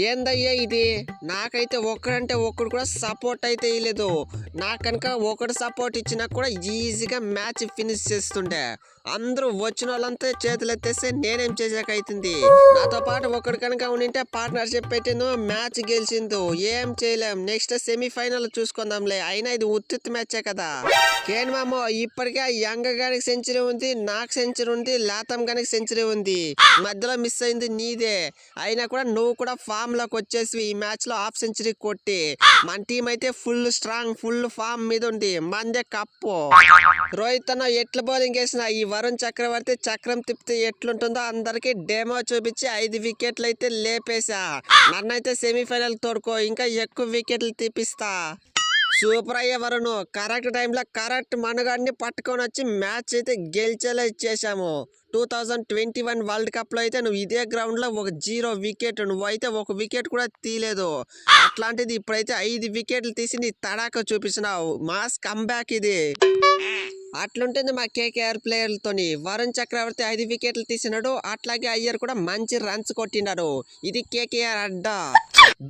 ఏందయ్యా ఇది? నాకైతే ఒక్కడంటే ఒక్కడు కూడా సపోర్ట్ అయితే ఇవ్వలేదు. నాకు కనుక ఒకడు సపోర్ట్ ఇచ్చినా కూడా ఈజీగా మ్యాచ్ ఫినిష్ చేస్తుండే. అందరూ వచ్చిన వాళ్ళంతా చేతులు ఎత్తేస్తే నేనేం చేసాకైతుంది. నాతో పాటు ఒకడు కనుక ఉండింటే పార్ట్నర్షిప్ పెట్టిందో మ్యాచ్ గెలిచిందో. ఏం చేయలేం, నెక్స్ట్ సెమీఫైనల్ చూసుకుందాంలే. అయినా ఇది ఉత్తిత్ మ్యాచే కదా. కేన్ మామో ఇప్పటికే యంగ్ గానికి సెంచరీ ఉంది, నాకు సెంచరీ ఉంది, లాతం గానికి సెంచరీ ఉంది. మధ్యలో మిస్ అయింది నీదే. అయినా కూడా నువ్వు కూడా ఫామ్ లోకి వచ్చేసి ఈ మ్యాచ్ లో హాఫ్ సెంచరీ కొట్టి మన టీం అయితే ఫుల్ స్ట్రాంగ్ ఫుల్ ఫామ్ మీద ఉంది. మందే కప్పు. రోహిత్ అన్న ఎట్ల బౌలింగ్ వేసిన ఈ వరుణ్ చక్రవర్తి చక్రం తిప్పితే ఎట్లుంటుందో అందరికి డెమో చూపించి 5 వికెట్లు అయితే లేపేశా. నన్నైతే సెమీఫైనల్ తోడుకో, ఇంకా ఎక్కువ వికెట్లు తీపిస్తా. సూపర్ అయ్యే వరుణ్, కరెక్ట్ టైంలో కరెక్ట్ మనుగాడిని పట్టుకొని వచ్చి మ్యాచ్ అయితే గెలిచేలా ఇచ్చేసాము. 2021 వరల్డ్ కప్ లో అయితే నువ్వు ఇదే గ్రౌండ్ లో ఒక 0 వికెట్, నువ్వైతే ఒక వికెట్ కూడా తీయలేదు. అట్లాంటిది ఇప్పుడైతే 5 వికెట్లు తీసి నీ తడాక చూపిస్తున్నావు. మాస్ కంబ్యాక్ ఇది. అట్లుంటుంది మా కేకేఆర్ ప్లేయర్లతోని. వరుణ్ చక్రవర్తి 5 వికెట్లు తీసినాడు, అట్లాగే అయ్యర్ కూడా మంచి రన్స్ కొట్టినాడు. ఇది కేకేఆర్ అడ్డా.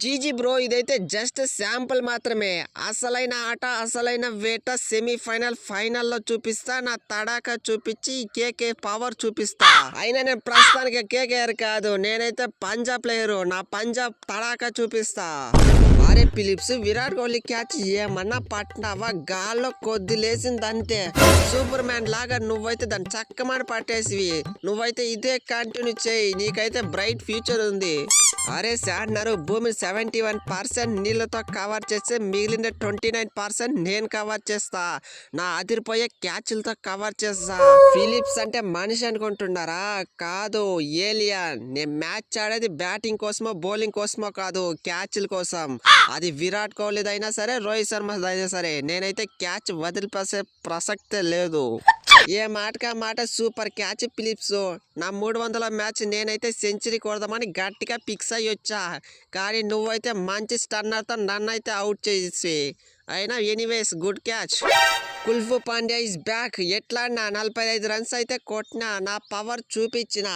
జీజీ బ్రో, ఇదైతే జస్ట్ శాంపుల్ మాత్రమే. అసలైన ఆట అసలైన వేట సెమీఫైనల్ ఫైనల్లో చూపిస్తా. నా తడాక చూపించి కేకే పవర్ చూపిస్తా. అయినా నేను ప్రస్తుతానికి కేకేఆర్ కాదు, నేనైతే పంజాబ్ ప్లేయరు. నా పంజాబ్ తడాక చూపిస్తా. అరే ఫిలిప్స్, విరాట్ కోహ్లీ క్యాచ్ ఏమన్నా పట్టినావా? గాల్లో కొద్ది లేసిందంతే. సూపర్ మ్యాన్ లాగా నువ్వైతే దాన్ని చక్కమని పట్టేసివి. నువ్వైతే ఇదే కంటిన్యూ చేయి, నీకైతే బ్రైట్ ఫ్యూచర్ ఉంది. అరే సాడ్నరు, భూమి 71% నీళ్ళతో కవర్ చేస్తే మిగిలిన 29% నేను కవర్ చేస్తా. నా అదిరిపోయే క్యాచ్లతో కవర్ చేస్తా. ఫిలిప్స్ అంటే మనిషి అనుకుంటున్నారా? కాదు, ఏలియన్. నేను మ్యాచ్ ఆడేది బ్యాటింగ్ కోసమో బౌలింగ్ కోసమో కాదు, క్యాచ్ల కోసం. అది విరాట్ కోహ్లీదైనా సరే రోహిత్ శర్మదైనా సరే, నేనైతే క్యాచ్ వదిలిపేసే ప్రసక్తే లేదు. ఏ మాటకా మాట సూపర్ క్యాచ్ ఫిలిప్స్. నా 300వ మ్యాచ్ నేనైతే సెంచరీ కొడదామని గట్టిగా ఫిక్స్ అయ్యి వచ్చా. కానీ నువ్వైతే మంచి స్టన్నర్తో నన్నైతే అవుట్ చేసి. అయినా ఎనీవేస్ గుడ్ క్యాచ్. కుల్ఫు పాండ్యా ఇస్ బ్యాక్. ఎట్లా నా 45 రన్స్ అయితే కొట్టినా, నా పవర్ చూపించిన.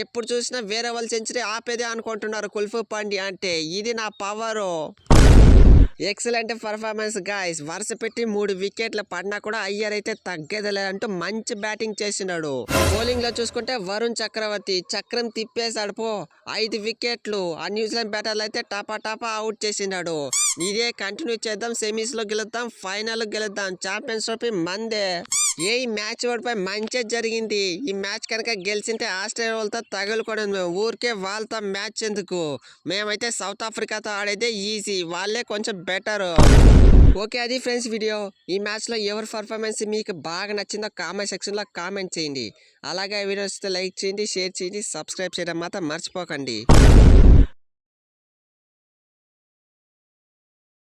ఎప్పుడు చూసినా వేరే వాళ్ళు సెంచరీ ఆపేదే అనుకుంటున్నారు కుల్ఫు పాండ్యా అంటే. ఇది నా పవరు. Excellent performance guys. వరుస పెట్టి 3 వికెట్లు పడినా కూడా అయ్యర్ అయితే తగ్గేది లేదంటూ మంచి బ్యాటింగ్ చేసినాడు. బౌలింగ్ లో చూసుకుంటే వరుణ్ చక్రవర్తి చక్రం తిప్పేశాడు పో. 5 వికెట్లు. ఆ న్యూజిలాండ్ బ్యాటర్లు అయితే టపా అవుట్ చేసినాడు. ఇదే కంటిన్యూ చేద్దాం, సెమీస్ లో గెలుద్దాం, ఫైనల్ గెలుద్దాం, ఛాంపియన్స్ ట్రోఫీ మందే. ఏ మ్యాచ్ ఓడిపోయి మంచి జరిగింది. ఈ మ్యాచ్ కనుక గెలిచింటే ఆస్ట్రేలియా వాళ్ళతో తగులుకోవడం. మేము ఊరికే వాళ్ళతో మ్యాచ్ ఎందుకు? మేమైతే సౌత్ ఆఫ్రికాతో ఆడేదే ఈజీ, వాళ్ళే కొంచెం బెటర్. ఓకే, అది ఫ్రెండ్స్ వీడియో. ఈ మ్యాచ్లో ఎవరి పర్ఫార్మెన్స్ మీకు బాగా నచ్చిందో కామెంట్ సెక్షన్లో కామెంట్ చేయండి. అలాగే వీడియోస్ లైక్ చేయండి, షేర్ చేయండి, సబ్స్క్రైబ్ చేయడం మాత్రం మర్చిపోకండి.